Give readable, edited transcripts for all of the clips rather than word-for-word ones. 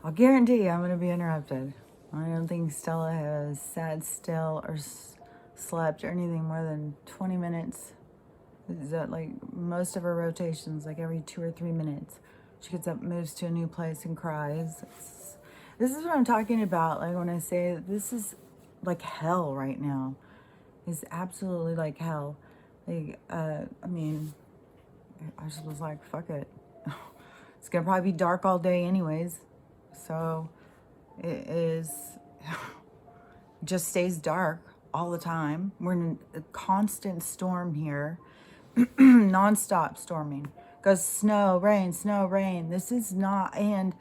I'll guarantee you I'm going to be interrupted. I don't think Stella has sat still or slept or anything more than 20 minutes. Is that like most of her rotations, like every 2 or 3 minutes? She gets up, moves to a new place, and cries. This is what I'm talking about. Like when I say this is like hell right now. It's absolutely like hell. Like, I mean, I just was like, fuck it. It's gonna probably be dark all day, anyways. So it is just stays dark all the time. We're in a constant storm here, non-stop storming. Goes snow, rain, snow, rain. This is not, and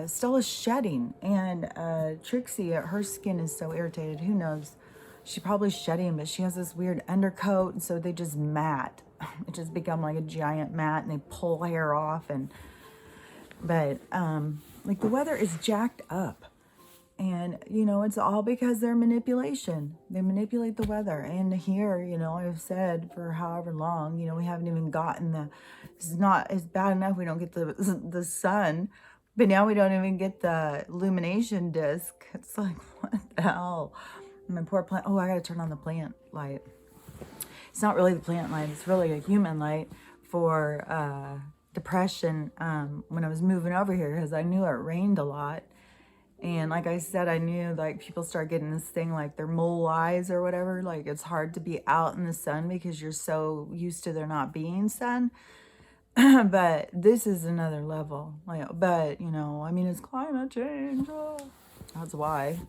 Stella's shedding, and Trixie, her skin is so irritated. Who knows? She probably shedding, but she has this weird undercoat, and so they just mat. It just become like a giant mat, and they pull hair off, and but like the weather is jacked up. And, it's all because they're manipulation. They manipulate the weather. And here, I've said for however long, we haven't even gotten it's not, it's bad enough we don't get the sun, but now we don't even get the illumination disc. It's like, what the hell? My poor plant. Oh, I got to turn on the plant light. It's not really the plant light. It's really a human light for depression when I was moving over here, because I knew it rained a lot. And like I said, I knew like people start getting this thing like their mole eyes or whatever. Like it's hard to be out in the sun because you're so used to there not being sun. But this is another level. But I mean, it's climate change. Oh, that's why.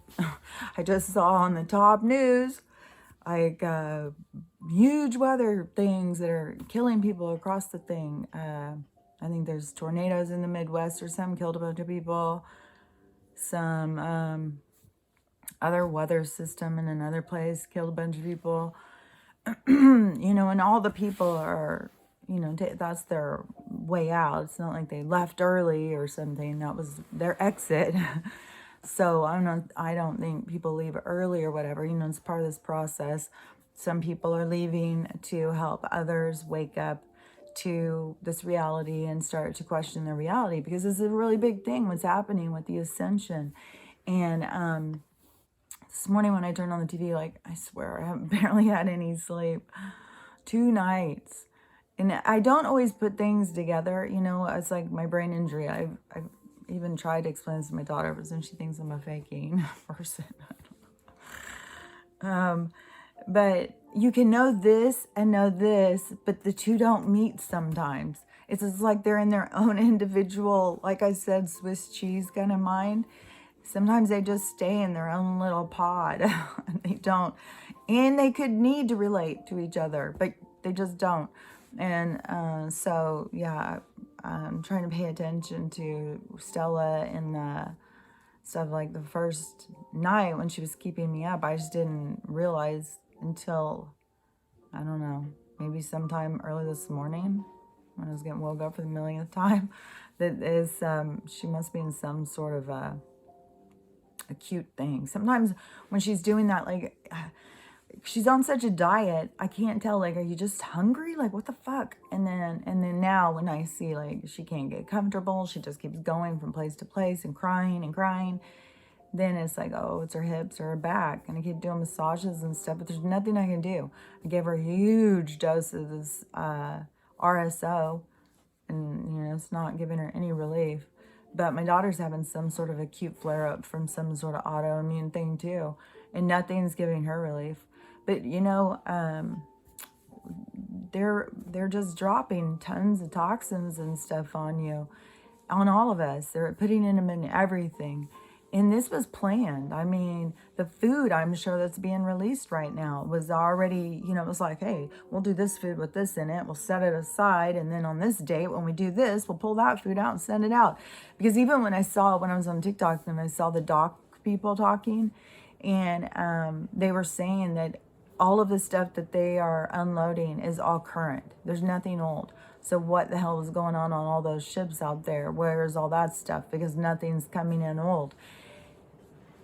I just saw on the top news like huge weather things that are killing people across the thing. I think there's tornadoes in the Midwest or something, killed a bunch of people. Some other weather system in another place killed a bunch of people. And all the people are, that's their way out. It's not like they left early or something. That was their exit. So I don't think people leave early or whatever. It's part of this process. Some people are leaving to help others wake up to this reality and start to question their reality, because this is a really big thing what's happening with the ascension. And this morning when I turned on the TV, like I swear I haven't barely had any sleep. 2 nights. And I don't always put things together, it's like my brain injury. I've even tried to explain this to my daughter, but then she thinks I'm a faking person. But you can know this and know this, but the two don't meet sometimes. It's just like they're in their own individual, like I said, Swiss cheese kind of mind. Sometimes they just stay in their own little pod. They don't. And they could need to relate to each other, but they just don't. And so, yeah, I'm trying to pay attention to Stella and stuff. Like the first night when she was keeping me up, I just didn't realize until, I don't know, maybe sometime early this morning when I was getting woke up for the millionth time, that is, she must be in some sort of a cute thing. Sometimes when she's doing that, like she's on such a diet, I can't tell, like, are you just hungry? Like, what the fuck? And then now when I see like she can't get comfortable, she just keeps going from place to place and crying, then it's like, oh, it's her hips or her back. And I keep doing massages and stuff, but there's nothing I can do. I gave her a huge dose of this RSO, and it's not giving her any relief. But my daughter's having some sort of acute flare-up from some sort of autoimmune thing too, and nothing's giving her relief. But they're just dropping tons of toxins and stuff on you, on all of us. They're putting them in everything. And this was planned. I mean, the food, I'm sure, that's being released right now was already, it was like, hey, we'll do this food with this in it. We'll set it aside. And then on this date, when we do this, we'll pull that food out and send it out. Because even when I was on TikTok and I saw the doc people talking, and they were saying that all of the stuff that they are unloading is all current. There's nothing old. So what the hell is going on all those ships out there? Where is all that stuff? Because nothing's coming in old.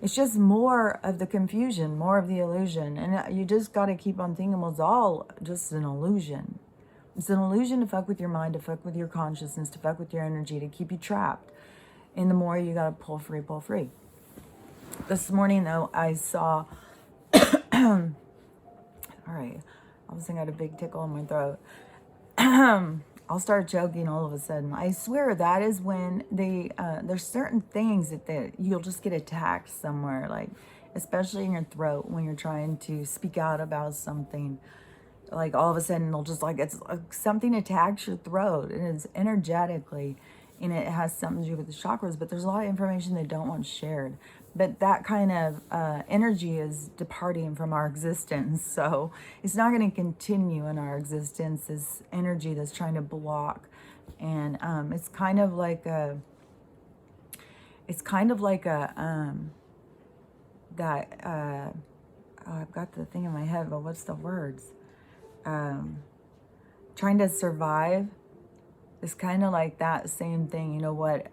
It's just more of the confusion, more of the illusion. And you just got to keep on thinking, well, it's all just an illusion. It's an illusion to fuck with your mind, to fuck with your consciousness, to fuck with your energy, to keep you trapped. And the more you gotta pull free, pull free. This morning, though, I saw, all right, I was thinking I had a big tickle in my throat. I'll start joking all of a sudden. I swear that is when there's certain things that you'll just get attacked somewhere, like especially in your throat when you're trying to speak out about something. Like all of a sudden it'll just like, it's like something attacks your throat, and it's energetically, and it has something to do with the chakras, but there's a lot of information they don't want shared. But that kind of energy is departing from our existence, so it's not going to continue in our existence. This energy that's trying to block, and it's kind of like a oh, I've got the thing in my head, but what's the words? Trying to survive. It's kind of like that same thing. You know what,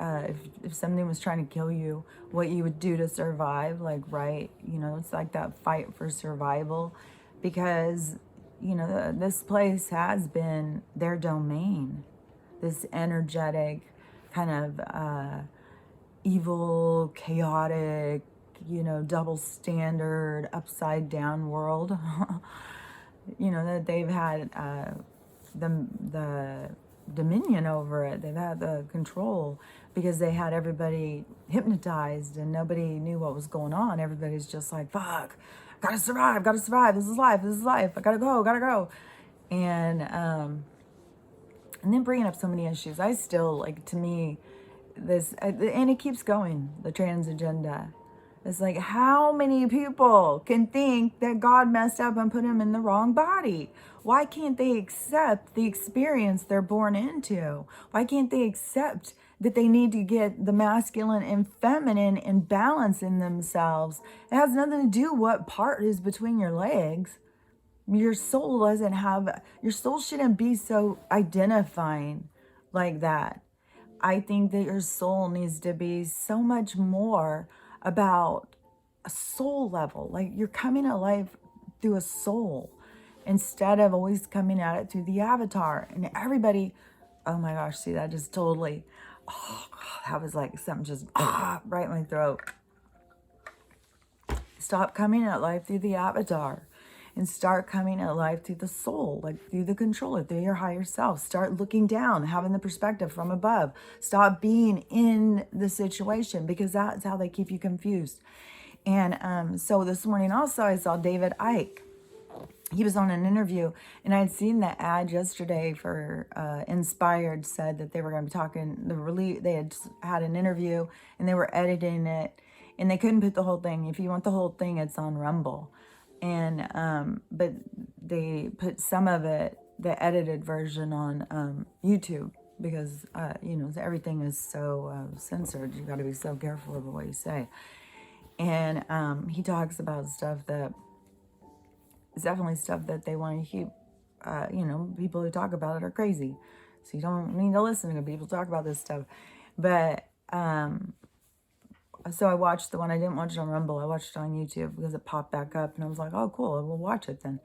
if something was trying to kill you, what you would do to survive, like, right, you know, it's like that fight for survival, because, you know, this place has been their domain, this energetic kind of evil, chaotic, you know, double standard, upside down world, you know, that they've had the dominion over it. They've had the control, because they had everybody hypnotized and nobody knew what was going on. Everybody's just like, fuck, gotta survive, this is life, I gotta go. And then bringing up so many issues. I still, like, to me, this, and it keeps going, the trans agenda. It's like, how many people can think that God messed up and put him in the wrong body? Why can't they accept the experience they're born into? Why can't they accept that they need to get the masculine and feminine in balance in themselves? It has nothing to do what part is between your legs. Your soul doesn't have, your soul shouldn't be so identifying like that. I think that your soul needs to be so much more about a soul level. Like, you're coming at life through a soul instead of always coming at it through the avatar. And everybody, oh my gosh, see, that just totally, oh, that was like something just right in my throat. Stop coming at life through the avatar and start coming at life through the soul, like through the controller, through your higher self. Start looking down, having the perspective from above. Stop being in the situation, because that's how they keep you confused. And so this morning also I saw David Icke. He was on an interview, and I had seen the ad yesterday for Inspired, said that they were going to be talking, they had an interview and they were editing it, and they couldn't put the whole thing. If you want the whole thing, it's on Rumble. And but they put some of it, the edited version, on YouTube, because you know, everything is so censored. You got to be so careful of what you say. And he talks about stuff that is definitely stuff that they want to keep. You know, people who talk about it are crazy, so you don't need to listen to people talk about this stuff. But so I watched the one. I didn't watch it on Rumble. I watched it on YouTube because it popped back up, and I was like, "Oh, cool! We'll watch it then."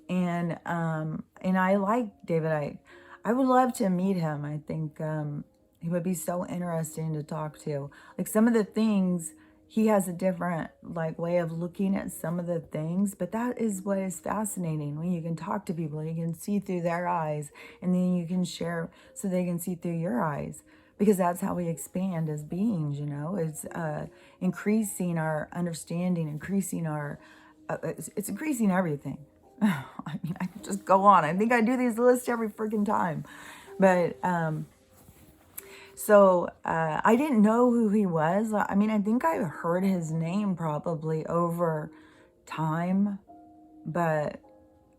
And I like David Icke. I would love to meet him. I think he would be so interesting to talk to. Like, some of the things, he has a different, like, way of looking at some of the things, but that is what is fascinating, when you can talk to people, you can see through their eyes, and then you can share so they can see through your eyes. Because that's how we expand as beings, you know. It's increasing our understanding, increasing our, it's increasing everything. I mean, I could just go on. I think I do these lists every freaking time. But, so I didn't know who he was. I mean, I think I heard his name probably over time. But,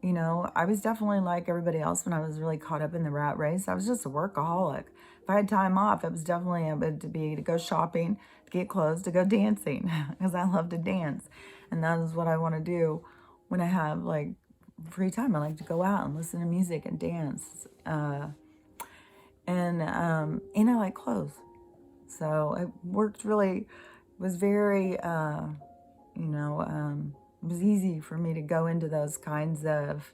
you know, I was definitely like everybody else when I was really caught up in the rat race. I was just a workaholic. If I had time off, it was definitely to go shopping, to get clothes, to go dancing, because I love to dance. And that is what I want to do when I have, like, free time. I like to go out and listen to music and dance. And I like clothes. So it worked really, was very, you know, it was easy for me to go into those kinds of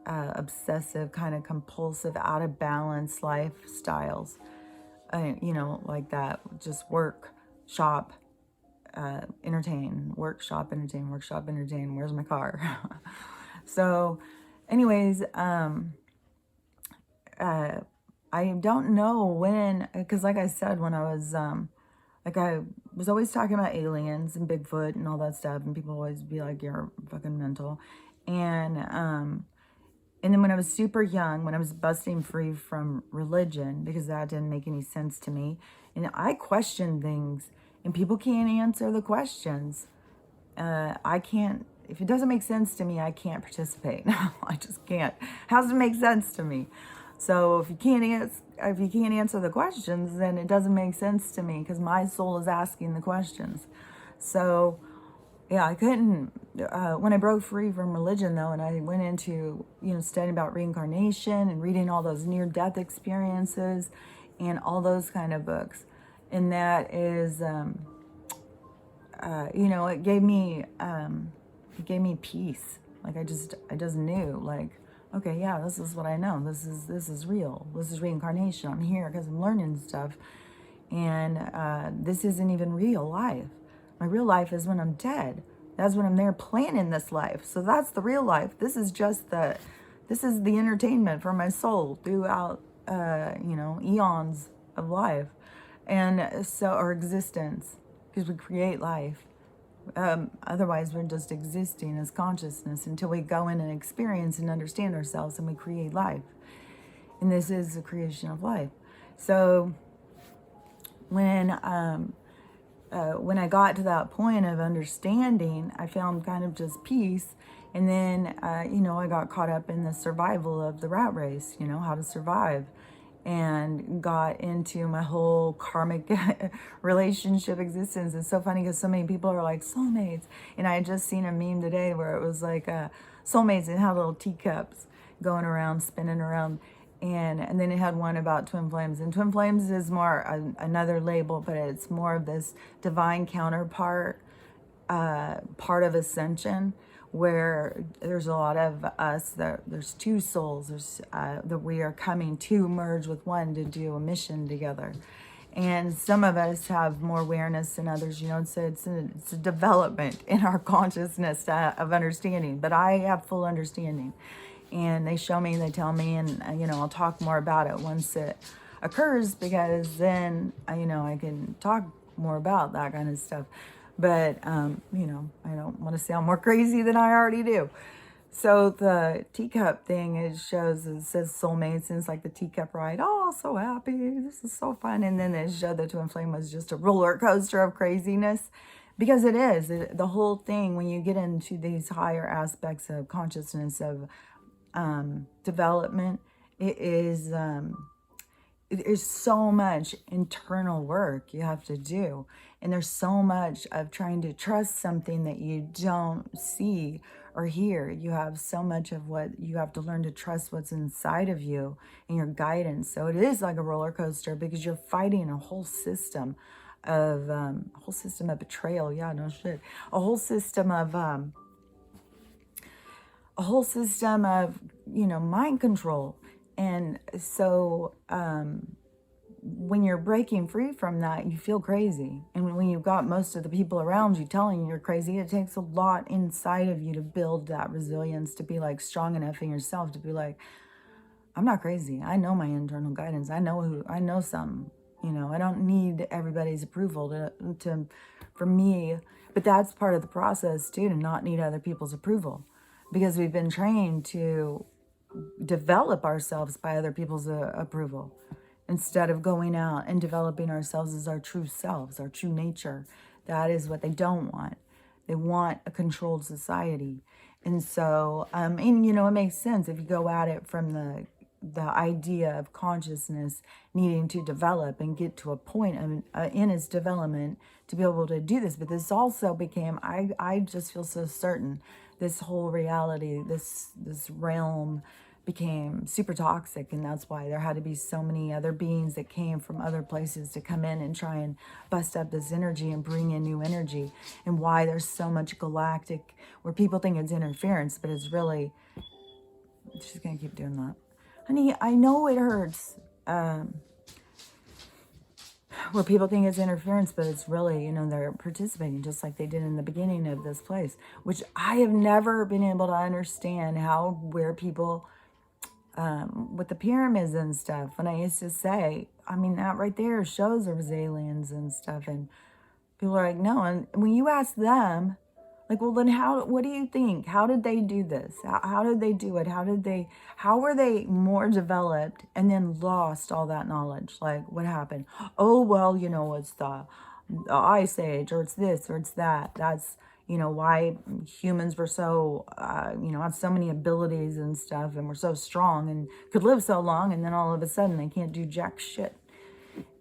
obsessive, kind of compulsive, out of balance lifestyles. You know, like that, just work, shop, entertain, work, shop, entertain, work, shop, entertain. Where's my car? So, anyways, I don't know when, because like I said, when I was, like I was always talking about aliens and Bigfoot and all that stuff, and people always be like, "You're fucking mental," and then when I was super young, when I was busting free from religion, because that didn't make any sense to me, and I questioned things, and people can't answer the questions. I can't, if it doesn't make sense to me, I can't participate. I just can't. How does it make sense to me? So if you can't answer the questions, then it doesn't make sense to me, because my soul is asking the questions. So yeah, I couldn't, when I broke free from religion though, and I went into, you know, studying about reincarnation and reading all those near-death experiences and all those kind of books. And that is, you know, it gave me peace. Like I just knew, like, okay, yeah, this is what I know. This is real. This is reincarnation. I'm here because I'm learning stuff. And this isn't even real life. My real life is when I'm dead. That's when I'm there planning this life. So that's the real life. This is the entertainment for my soul throughout, you know, eons of life. And so, our existence, because we create life. Otherwise, we're just existing as consciousness until we go in and experience and understand ourselves, and we create life. And this is the creation of life. So when I got to that point of understanding, I found kind of just peace. And then, you know, I got caught up in the survival of the rat race, you know, how to survive, and got into my whole karmic relationship existence. It's so funny because so many people are like soulmates. And I had just seen a meme today where it was like soulmates and had little teacups going around, spinning around. And then it had one about twin flames. And twin flames is more another label, but it's more of this divine counterpart, part of ascension, where there's a lot of us, that there's two souls, that we are coming to merge with one to do a mission together. And some of us have more awareness than others, you know, so it's a development in our consciousness of understanding. But I have full understanding. And they show me, they tell me, and, you know, I'll talk more about it once it occurs, because then, you know, I can talk more about that kind of stuff. But, you know, I don't want to sound more crazy than I already do. So the teacup thing, it says soulmates, and it's like the teacup ride. Oh, so happy. This is so fun. And then it showed the twin flame was just a roller coaster of craziness. Because it is. The whole thing, when you get into these higher aspects of consciousness, of development, there's so much internal work you have to do, and there's so much of trying to trust something that you don't see or hear. You have so much of what you have to learn to trust, what's inside of you and your guidance. So it is like a roller coaster, because you're fighting a whole system of betrayal. Yeah, no shit. A whole system of, you know, mind control. And so when you're breaking free from that, you feel crazy. And when you've got most of the people around you telling you you're crazy, it takes a lot inside of you to build that resilience, to be like strong enough in yourself to be like, I'm not crazy. I know my internal guidance. I know some, you know, I don't need everybody's approval for me. But that's part of the process too, to not need other people's approval, because we've been trained to develop ourselves by other people's approval, instead of going out and developing ourselves as our true selves, our true nature. That is what they don't want. They want a controlled society. And so, and you know, it makes sense if you go at it from the idea of consciousness needing to develop and get to a point in its development to be able to do this. But this also became, I just feel so certain, this whole reality, this realm became super toxic, and that's why there had to be so many other beings that came from other places to come in and try and bust up this energy and bring in new energy. And why there's so much galactic, where people think it's interference, but it's really She's gonna keep doing that. Honey, I know it hurts. Where people think it's interference, but it's really, they're participating just like they did in the beginning of this place, which I have never been able to understand where people, with the pyramids and stuff. And I used to say, I mean, that right there shows there was aliens and stuff. And people are like, no. And when you ask them, like, well, then what do you think? How did they do this? How did they do it? How were they more developed and then lost all that knowledge? Like, what happened? Oh, well, it's the Ice Age, or it's this, or it's that. That's, why humans were so, had so many abilities and stuff, and were so strong and could live so long. And then all of a sudden they can't do jack shit.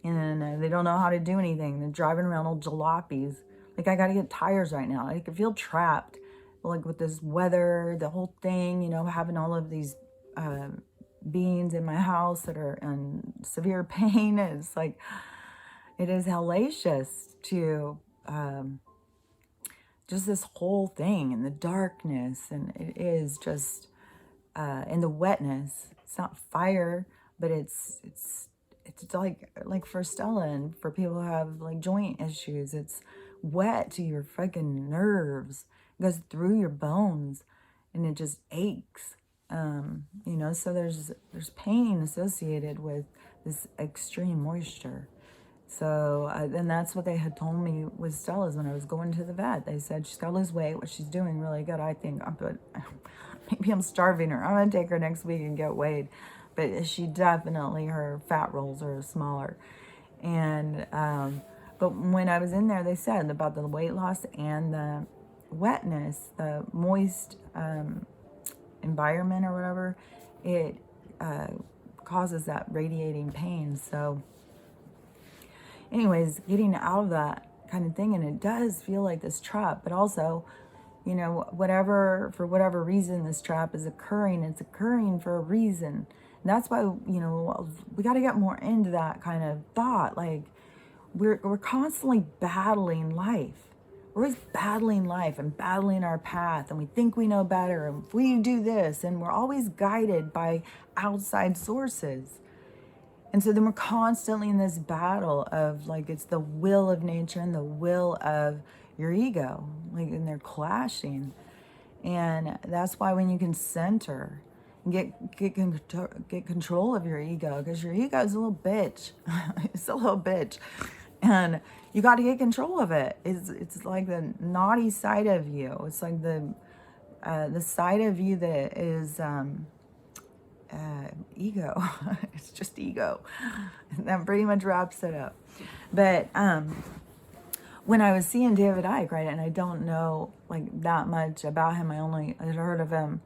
And they don't know how to do anything. They're driving around old jalopies. Like, I got to get tires right now. I can feel trapped, like, with this weather, the whole thing, having all of these beings in my house that are in severe pain. It's like, it is hellacious to just this whole thing, and the darkness, and it is just, and the wetness. It's not fire, but it's like for Stella and for people who have like joint issues, it's wet to your freaking nerves. It goes through your bones and it just aches. So there's pain associated with this extreme moisture. So and that's what they had told me with Stella's when I was going to the vet. They said she's got to lose weight, which she's doing really good, I think. But maybe I'm starving her. I'm going to take her next week and get weighed. But she definitely, her fat rolls are smaller. And, but when I was in there, they said about the weight loss and the wetness, the moist environment or whatever, it causes that radiating pain. So anyways, getting out of that kind of thing, and it does feel like this trap, but also, for whatever reason this trap is occurring, it's occurring for a reason. And that's why, we got to get more into that kind of thought. Like, we're constantly battling life. We're always battling life and battling our path, and we think we know better, and we do this, and we're always guided by outside sources. And so then we're constantly in this battle of, like, it's the will of nature and the will of your ego, like, and they're clashing. And that's why when you can center and get control of your ego, because your ego is a little bitch. It's a little bitch. And you got to get control of it. It's like the naughty side of you. It's like the side of you that is ego. It's just ego. That pretty much wraps it up. But when I was seeing David Icke, right, and I don't know like that much about him. I only had heard of him.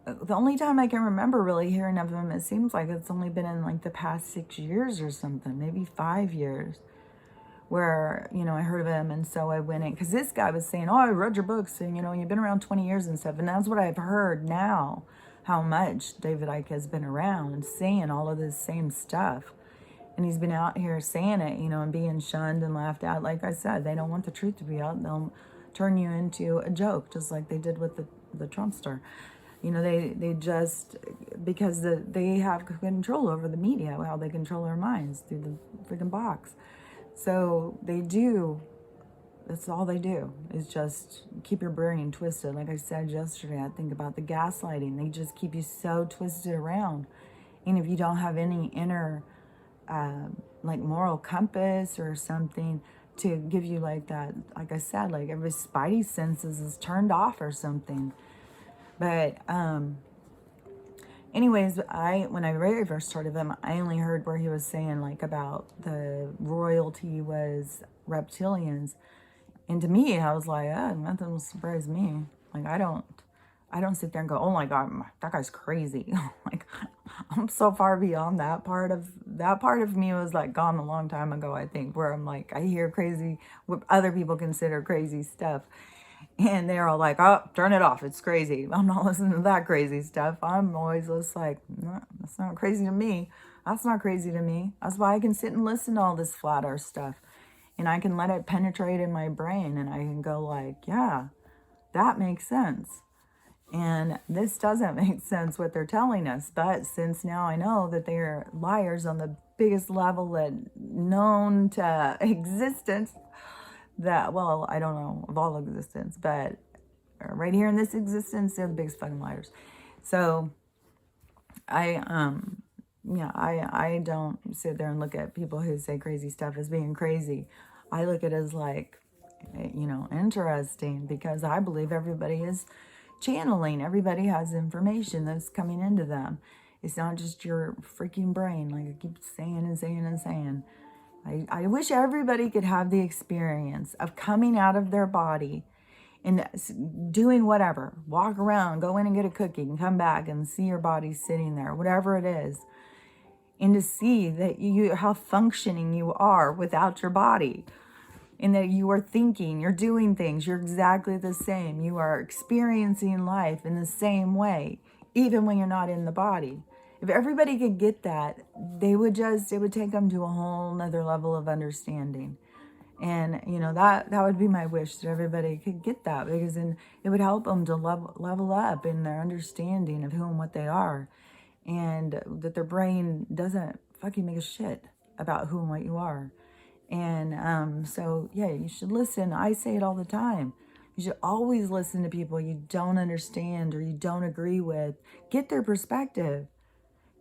The only time I can remember really hearing of him, it seems like it's only been in like the past 6 years or something, maybe 5 years, where, I heard of him. And so I went in, because this guy was saying, oh, I read your books, and, you've been around 20 years and stuff. And that's what I've heard now, how much David Icke has been around saying all of this same stuff. And he's been out here saying it, and being shunned and laughed at. Like I said, they don't want the truth to be out. They'll turn you into a joke, just like they did with the Trumpster. They just, because they have control over the media, how they control our minds through the freaking box. So they do, that's all they do, is just keep your brain twisted. Like I said yesterday, I think about the gaslighting. They just keep you so twisted around. And if you don't have any inner, like moral compass or something to give you like that, like I said, like every spidey senses is turned off or something. But anyways, when I very first heard of him, I only heard where he was saying like about the royalty was reptilians. And to me, I was like, nothing will surprise me. Like, I don't sit there and go, oh my God, that guy's crazy. Like, I'm so far beyond that part of me was like gone a long time ago, I think, where I'm like, I hear crazy, what other people consider crazy stuff. And they're all like, oh, turn it off. It's crazy. I'm not listening to that crazy stuff. I'm always just like, no, that's not crazy to me. That's not crazy to me. That's why I can sit and listen to all this flat earth stuff. And I can let it penetrate in my brain. And I can go like, yeah, that makes sense. And this doesn't make sense what they're telling us. But since now I know that they're liars on the biggest level that known to existence, that, well, I don't know of all existence, but right here in this existence, they're the biggest fucking liars. So I don't sit there and look at people who say crazy stuff as being crazy. I look at it as like, interesting, because I believe everybody is channeling. Everybody has information that's coming into them. It's not just your freaking brain, like I keep saying and saying and saying. I wish everybody could have the experience of coming out of their body and doing whatever, walk around, go in and get a cookie and come back and see your body sitting there, whatever it is, and to see that how functioning you are without your body, and that you are thinking, you're doing things, you're exactly the same. You are experiencing life in the same way, even when you're not in the body. If everybody could get that, it would take them to a whole nother level of understanding. And, that would be my wish, that everybody could get that, because then it would help them to level up in their understanding of who and what they are. And that their brain doesn't fucking make a shit about who and what you are. And so, yeah, you should listen. I say it all the time. You should always listen to people you don't understand or you don't agree with. Get their perspective.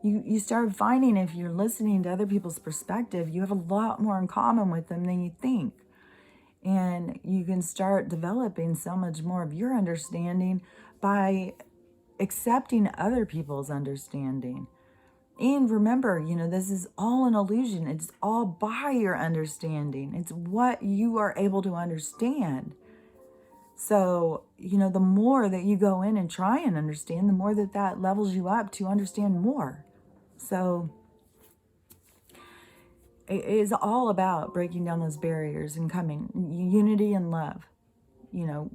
You start finding, if you're listening to other people's perspective, you have a lot more in common with them than you think. And you can start developing so much more of your understanding by accepting other people's understanding. And remember, this is all an illusion. It's all by your understanding. It's what you are able to understand. So, the more that you go in and try and understand, the more that levels you up to understand more. So it is all about breaking down those barriers and coming, unity and love,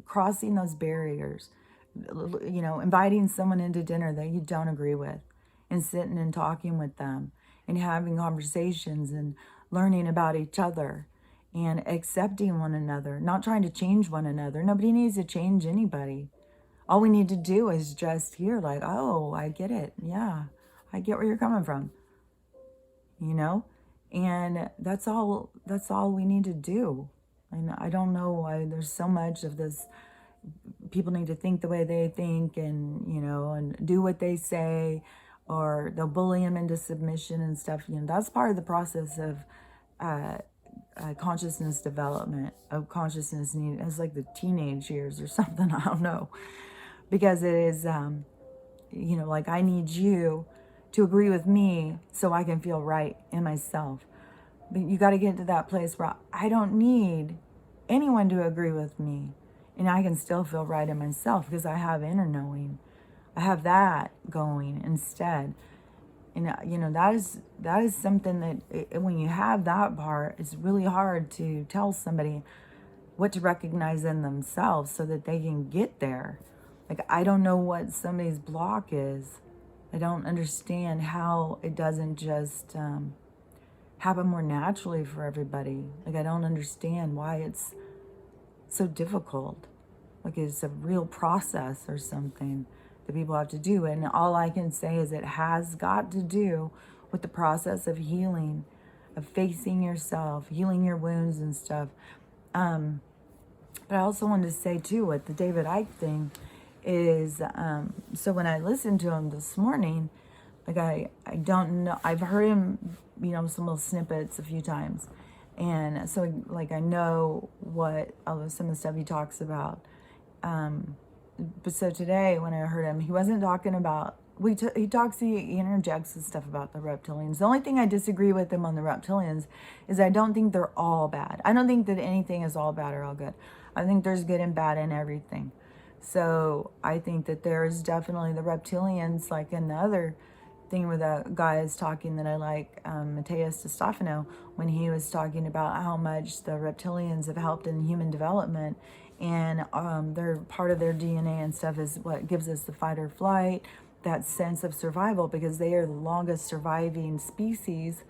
crossing those barriers, inviting someone into dinner that you don't agree with and sitting and talking with them and having conversations and learning about each other and accepting one another, not trying to change one another. Nobody needs to change anybody. All we need to do is just hear, like, oh, I get it. Yeah, I get where you're coming from. And that's all we need to do. And I don't know why there's so much of this. People need to think the way they think, and and do what they say, or they'll bully them into submission and stuff. That's part of the process of consciousness development, of consciousness need. It's like the teenage years or something. I don't know, because it is like, I need you to agree with me so I can feel right in myself. But you got to get to that place where I don't need anyone to agree with me, and I can still feel right in myself, because I have inner knowing. I have that going instead. And that is something that when you have that part, it's really hard to tell somebody what to recognize in themselves so that they can get there. Like, I don't know what somebody's block is. I don't understand how it doesn't just happen more naturally for everybody. Like, I don't understand why it's so difficult. Like, it's a real process or something that people have to do. And all I can say is it has got to do with the process of healing, of facing yourself, healing your wounds and stuff. But I also wanted to say too, with the David Icke thing is, so when I listened to him this morning, like, I don't know, I've heard him, some little snippets a few times. And so, like, I know what some of the stuff he talks about. But so today when I heard him, he wasn't talking about, he interjects and stuff about the reptilians. The only thing I disagree with him on the reptilians is I don't think they're all bad. I don't think that anything is all bad or all good. I think there's good and bad in everything. So I think that there's definitely the reptilians, like in the other thing where the guy is talking that I like, Matthias DeStefano, when he was talking about how much the reptilians have helped in human development, and they're part of their DNA and stuff is what gives us the fight or flight, that sense of survival, because they are the longest surviving species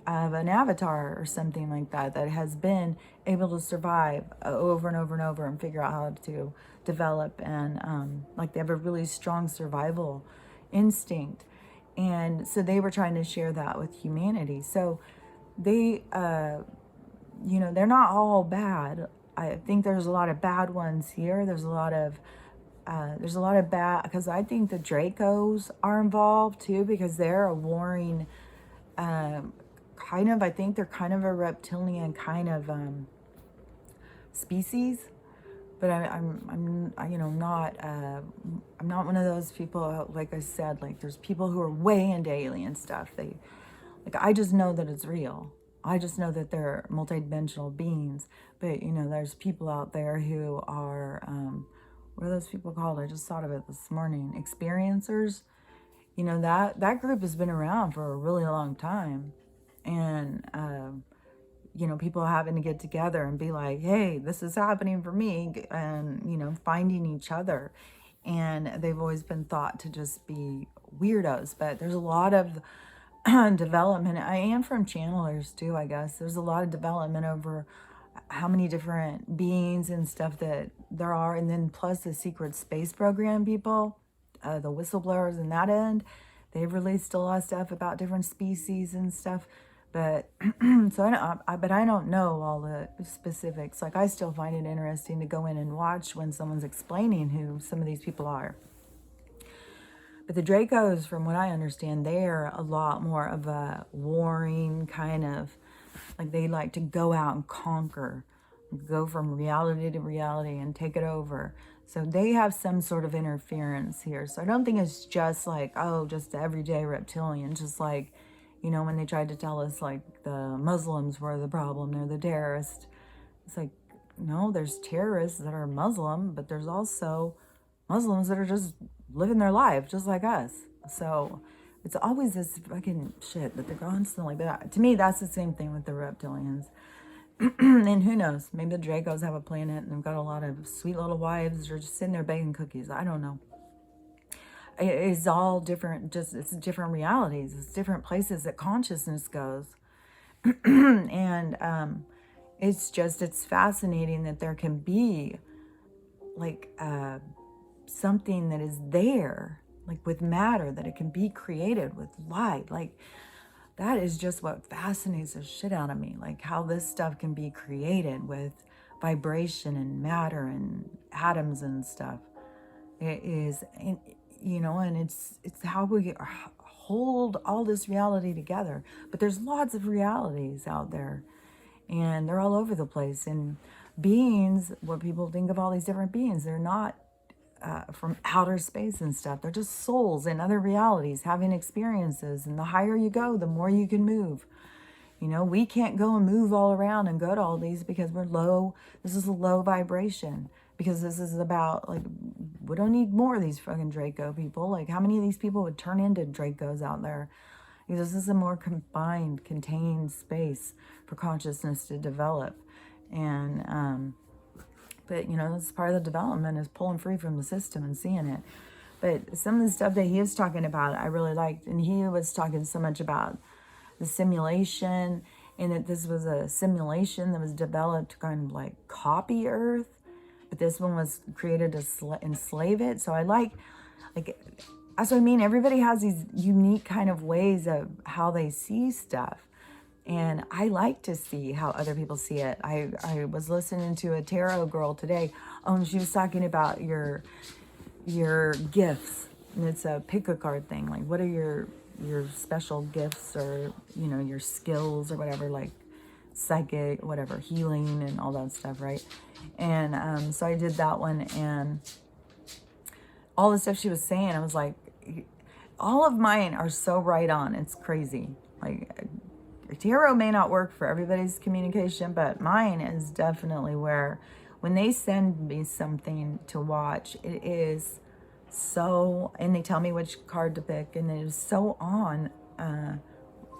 of an avatar or something like that that has been able to survive over and over and over and figure out how to develop, and like they have a really strong survival instinct. And so they were trying to share that with humanity. So they they're not all bad. I think there's a lot of bad ones here. There's a lot of bad, because I think the Dracos are involved too, because they're a warring I think they're kind of a reptilian kind of species. But I'm not one of those people. Like I said, like there's people who are way into alien stuff. I just know that it's real. I just know that they're multidimensional beings. But there's people out there who are what are those people called? I just thought of it this morning. Experiencers. That group has been around for a really long time, and people having to get together and be like, hey, this is happening for me, and finding each other. And they've always been thought to just be weirdos, but there's a lot of development. I am from channelers too, I guess. There's a lot of development over how many different beings and stuff that there are, and then plus the secret space program people, the whistleblowers in that end, they've released a lot of stuff about different species and stuff. But so I don't know all the specifics. Like, I still find it interesting to go in and watch when someone's explaining who some of these people are. But the Dracos, from what I understand, they're a lot more of a warring kind of, like they like to go out and conquer, go from reality to reality and take it over. So they have some sort of interference here. So I don't think it's just like, oh, just the everyday reptilian, just like, when they tried to tell us like the Muslims were the problem, they're the terrorists. It's like, no, there's terrorists that are Muslim, but there's also Muslims that are just living their life just like us. So it's always this fucking shit that they're constantly, but to me, that's the same thing with the reptilians. And who knows, maybe the Dracos have a planet and they've got a lot of sweet little wives, or just sitting there baking cookies. I don't know. It's all different, it's different realities. It's different places that consciousness goes. And it's fascinating that there can be like something that is there, like with matter, that it can be created with light. Like, that is just what fascinates the shit out of me. Like how this stuff can be created with vibration and matter and atoms and stuff. It is, and it's how we hold all this reality together. But there's lots of realities out there, and they're all over the place. And beings, what people think of all these different beings, they're not from outer space and stuff. They're just souls in other realities having experiences. And the higher you go, the more you can move. We can't go and move all around and go to all these because we're low. This is a low vibration, because this is about, like, we don't need more of these fucking Draco people. Like, how many of these people would turn into Dracos out there? Because this is a more confined, contained space for consciousness to develop. And but that's part of the development, is pulling free from the system and seeing it. But some of the stuff that he was talking about, I really liked. And he was talking so much about the simulation, and that this was a simulation that was developed to kind of like copy Earth, but this one was created to enslave it. So I like that's what I mean. Everybody has these unique kind of ways of how they see stuff. And I like to see how other people see it. I was listening to a tarot girl today. And she was talking about your gifts. And it's a pick a card thing. Like, what are your special gifts, or, your skills or whatever, like psychic, whatever, healing and all that stuff, right? And so I did that one, and all the stuff she was saying, I was like, all of mine are so right on. It's crazy. Like, tarot may not work for everybody's communication, but mine is definitely where, when they send me something to watch, it is so, and they tell me which card to pick, and it is so on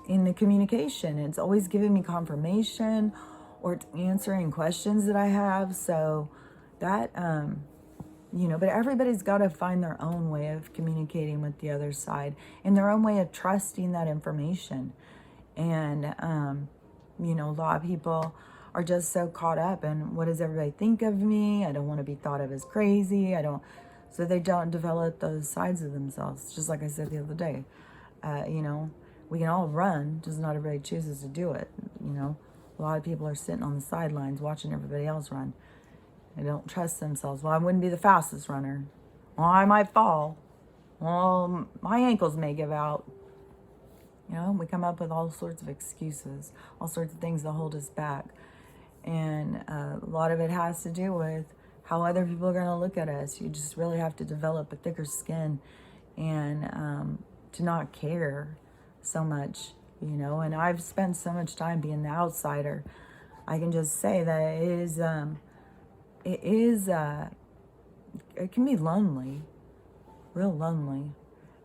in the communication. It's always giving me confirmation, or it's answering questions that I have. So that, but everybody's got to find their own way of communicating with the other side, and their own way of trusting that information. And, you know, a lot of people are just so caught up in what does everybody think of me? I don't want to be thought of as crazy. So they don't develop those sides of themselves. Just like I said the other day, you know, we can all run, just not everybody chooses to do it. You know, a lot of people are sitting on the sidelines watching everybody else run. They don't trust themselves. Well, I wouldn't be the fastest runner. Well, I might fall. Well, my ankles may give out. You know, we come up with all sorts of excuses, all sorts of things that hold us back. And a lot of it has to do with how other people are going to look at us. You just really have to develop a thicker skin and to not care so much, you know. And I've spent so much time being the outsider. I can just say that it can be lonely, real lonely,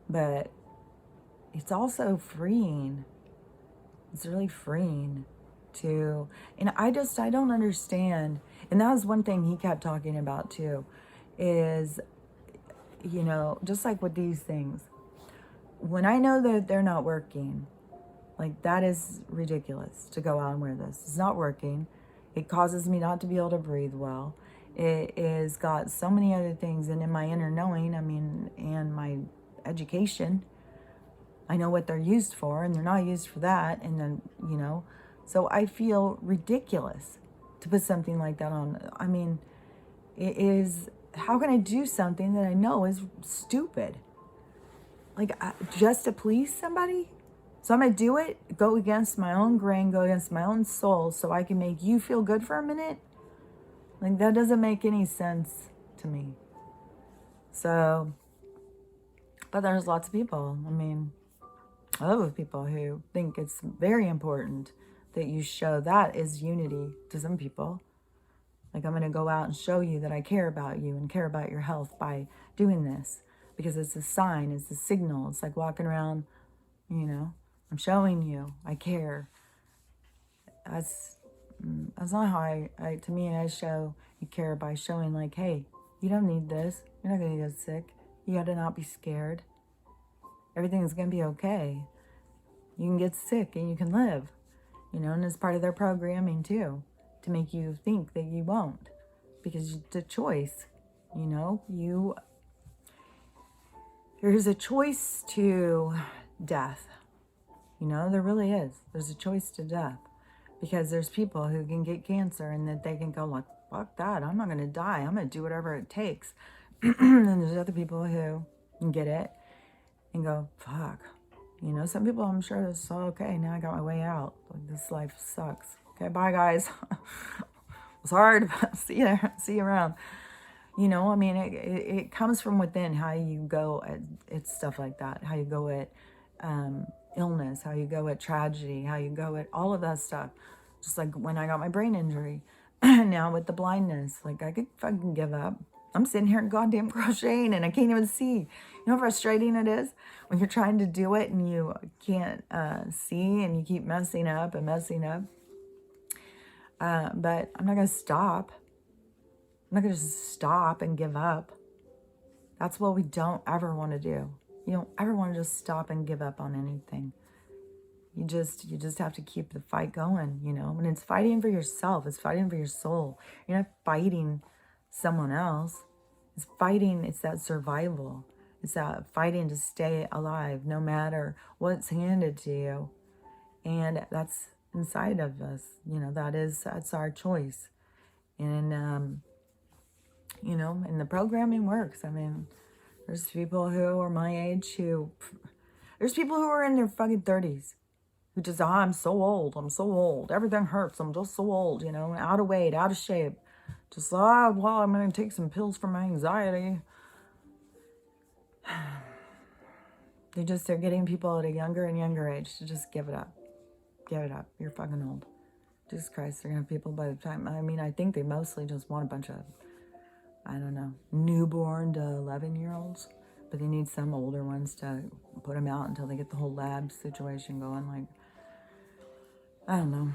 but it's also freeing. It's really freeing to, and I don't understand. And that was one thing he kept talking about too, is, you know, just like with these things, when I know that they're not working, like that is ridiculous to go out and wear this. It's not working. It causes me not to be able to breathe well. It is got so many other things, and in my inner knowing, I mean, and my education, I know what they're used for, and they're not used for that. And then, you know, so I feel ridiculous to put something like that on. I mean, it is, how can I do something that I know is stupid? Like, just to please somebody? So I'm going to do it, go against my own grain, go against my own soul, so I can make you feel good for a minute? Like, that doesn't make any sense to me. So, but there's lots of people, I mean, other people who think it's very important that you show that is unity to some people. Like, I'm going to go out and show you that I care about you and care about your health by doing this, because it's a sign, it's a signal. It's like walking around, you know, I'm showing you I care. That's not how to me, I show you care by showing, like, hey, you don't need this. You're not going to get sick. You got to not be scared. Everything's going to be okay. You can get sick and you can live, you know, and it's part of their programming too, to make you think that you won't, because it's a choice, you know. There's a choice to death, you know, there really is. There's a choice to death, because there's people who can get cancer and that they can go like, fuck that, I'm not going to die, I'm going to do whatever it takes. And there's other people who can get it and go, fuck. You know, some people, I'm sure, it's okay, now I got my way out. Like, this life sucks. Okay, bye, guys. It was hard, but see you around. You know, I mean, it comes from within, how you go at stuff like that, how you go at illness, how you go at tragedy, how you go at all of that stuff. Just like when I got my brain injury, now with the blindness, like, I could fucking give up. I'm sitting here goddamn crocheting and I can't even see. You know how frustrating it is when you're trying to do it and you can't see, and you keep messing up and messing up. But I'm not going to stop. I'm not going to just stop and give up. That's what we don't ever want to do. You don't ever want to just stop and give up on anything. You just have to keep the fight going, you know. And it's fighting for yourself. It's fighting for your soul. You're not fighting someone else. It's fighting. It's that survival. It's that fighting to stay alive no matter what's handed to you. And that's inside of us. You know, that's our choice. And, you know, and the programming works. I mean, there's people who are my age there's people who are in their fucking 30s who just, I'm so old, everything hurts, I'm just so old, you know, out of weight, out of shape. Just, well, I'm going to take some pills for my anxiety. They're getting people at a younger and younger age to just give it up. Give it up. You're fucking old. Jesus Christ, they're going to have people by the time, I mean, I think they mostly just want a bunch of, I don't know, newborn to 11-year-olds. But they need some older ones to put them out until they get the whole lab situation going. Like, I don't know.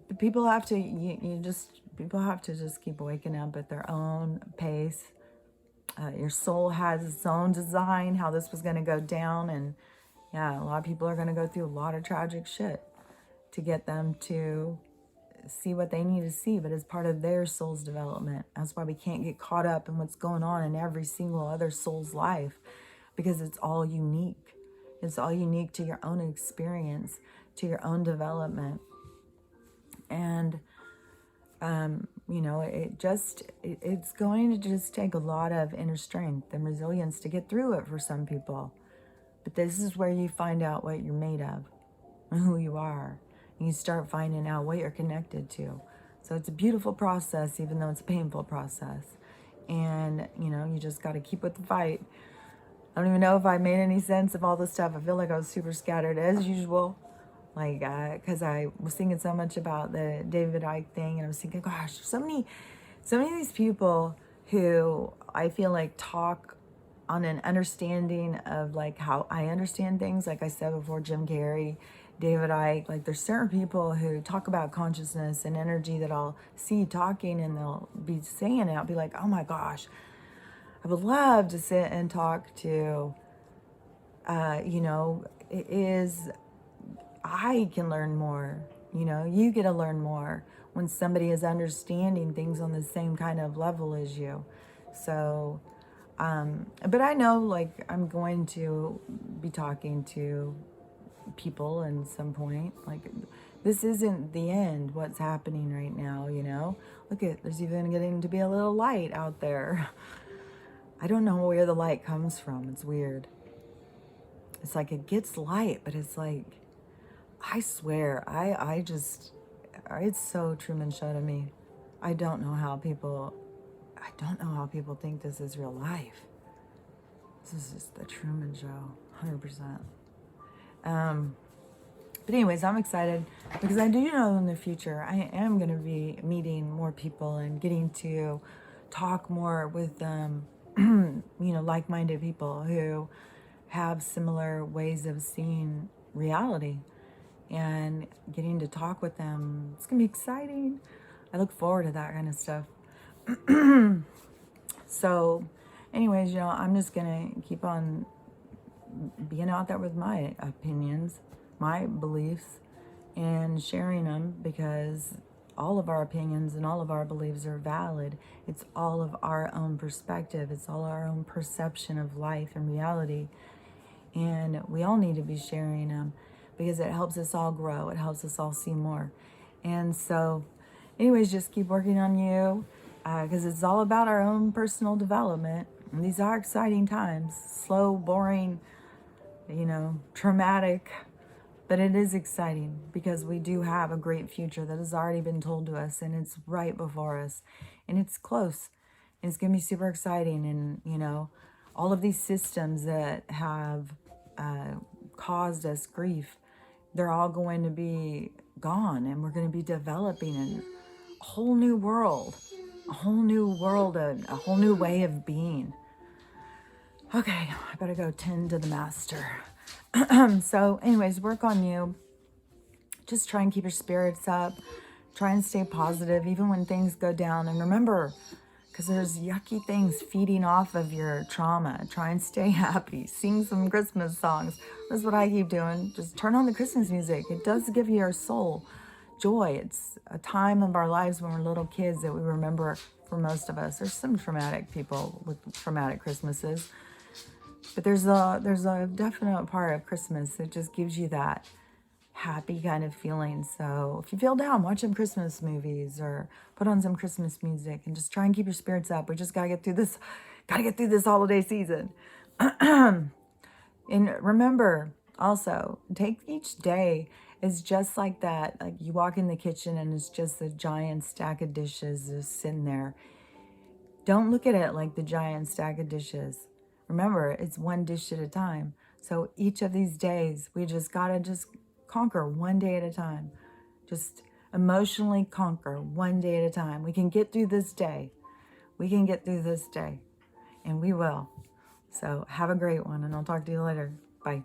The people have to, people have to just keep waking up at their own pace. Your soul has its own design, how this was going to go down. And yeah, a lot of people are going to go through a lot of tragic shit. to get them to see what they need to see, but as part of their soul's development. That's why we can't get caught up in what's going on in every single other soul's life, because it's all unique. It's all unique to your own experience, to your own development. And you know, it's going to just take a lot of inner strength and resilience to get through it for some people. But this is where you find out what you're made of and who you are. And you start finding out what you're connected to. So it's a beautiful process, even though it's a painful process. And, you know, you just got to keep with the fight. I don't even know if I made any sense of all this stuff. I feel like I was super scattered as usual. Like, because I was thinking so much about the David Icke thing, and I was thinking, gosh, so many of these people who I feel like talk on an understanding of like how I understand things. Like I said before, Jim Carrey, David Icke, like there's certain people who talk about consciousness and energy that I'll see talking, and they'll be saying it. I'll be like, oh my gosh, I would love to sit and talk to, you know, I can learn more, you know, you get to learn more when somebody is understanding things on the same kind of level as you. So, but I know like I'm going to be talking to people at some point. Like this isn't the end, what's happening right now, you know. Look at, there's even getting to be a little light out there. I don't know where the light comes from. It's weird. It's like it gets light, but it's like, I swear, I just, it's so Truman Show to me. I don't know how people think this is real life. This is just the Truman Show, 100%. But anyways, I'm excited because I do know in the future I am going to be meeting more people and getting to talk more with you know, like-minded people who have similar ways of seeing reality, and getting to talk with them. It's gonna be exciting. I look forward to that kind of stuff. So anyways, you know, I'm just gonna keep on being out there with my opinions, my beliefs, and sharing them, because all of our opinions and all of our beliefs are valid. It's all of our own perspective. It's all our own perception of life and reality. And we all need to be sharing them because it helps us all grow. It helps us all see more. And so anyways, just keep working on you, because it's all about our own personal development. And these are exciting times. Slow, boring, you know, traumatic, but it is exciting because we do have a great future that has already been told to us, and it's right before us, and it's close. And it's going to be super exciting. And, you know, all of these systems that have caused us grief, they're all going to be gone, and we're going to be developing in a whole new world, a whole new way of being. Okay, I better go tend to the master. So anyways, work on you. Just try and keep your spirits up. Try and stay positive even when things go down. And remember, because there's yucky things feeding off of your trauma, try and stay happy. Sing some Christmas songs. That's what I keep doing. Just turn on the Christmas music. It does give your soul joy. It's a time of our lives when we're little kids that we remember. For most of us, there's some traumatic people with traumatic Christmases, but there's a definite part of Christmas that just gives you that happy kind of feeling. So if you feel down, watch some Christmas movies or put on some Christmas music and just try and keep your spirits up. We just gotta get through this holiday season. And remember, also, take each day as just like that. Like you walk in the kitchen and it's just a giant stack of dishes just sitting there. Don't look at it like the giant stack of dishes. Remember, it's one dish at a time. So each of these days, we just gotta conquer one day at a time. Just emotionally conquer one day at a time. We can get through this day. We can get through this day. And we will. So have a great one, and I'll talk to you later. Bye.